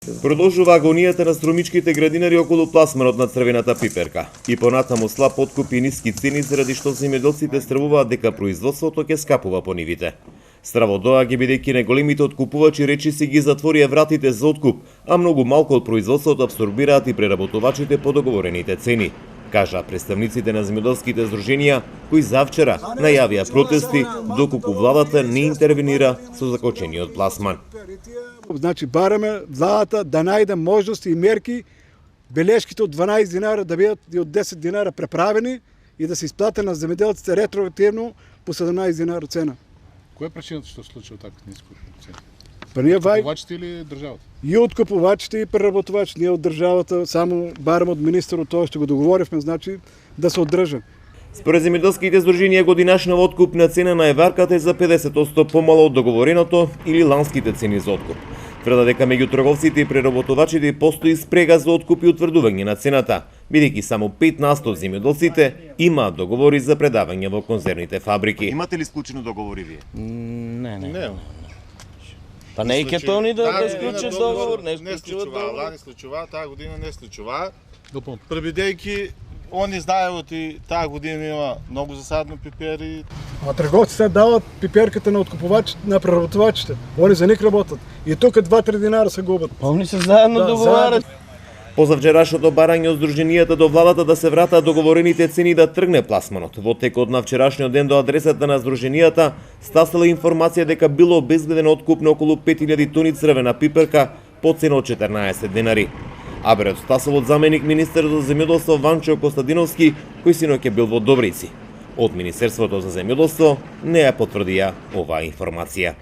Продолжува агонијата на струмичките градинари околу пласманот на црвената пиперка. И понатаму слаб откуп и ниски цени заради што земјоделците стравуваат дека производството ќе скапува по нивите. Стравот доаѓа бидејќи неголемите откупувачи речиси ги затворија вратите за откуп, а многу малку од производството абсорбираат и преработувачите по договорените цени, кажа представниците на земјоделските здруженија кои завчера најавија протести доколку владата не интервенира со закочениот пласман. Значи бараме владата да најде можности и мерки белешките од 12 динара да бидат и од 10 динара преправени и да се исплате на земјоделците ретроактивно по 17 динара цена. Која е причината што се случува така ниско цена? Па ние Откупувачите или државата? И откупувачите и преработувачите, ние од државата само бараме од министерот тоа што го договоривме, значи да се одржа. Според земјоделските здруженија годинашна откупна цена на еварката е за 50% помало од договореното или ланските цени за откуп. Тврда дека меѓу трговците и преработувачите постои спрега за откуп и утврдување на цената, бидејќи само 5% од земјоделците имаат договори за предавање во конзервните фабрики. Имате ли склучени договори вие? Не. Па не и ке тони да склучат договор, не склучува договор. Лани склучува, таа година не склучува. Допълно. Пребидејќи они знаат и таа година има многу засадно пипери. А трговците дават пиперката на откупувачите, на преработувачите. Они за них работат. И тука 2-3 динара се губат. Помни се заедно договарат. По завчерашното барање од здруженијата до владата да се вратат договорените цени да тргне пласманот, во текот на вчерашниот ден до адресата на здруженијата стасала информација дека било обезбеден откуп на околу 5000 тони црвена пиперка по цена од 14 денари. Аберот стасал од заменик министер за земјоделство Ванчо Костадиновски, кој синоќ е бил во Добрици. Од Министерството за земјоделство не ја потврдија оваа информација.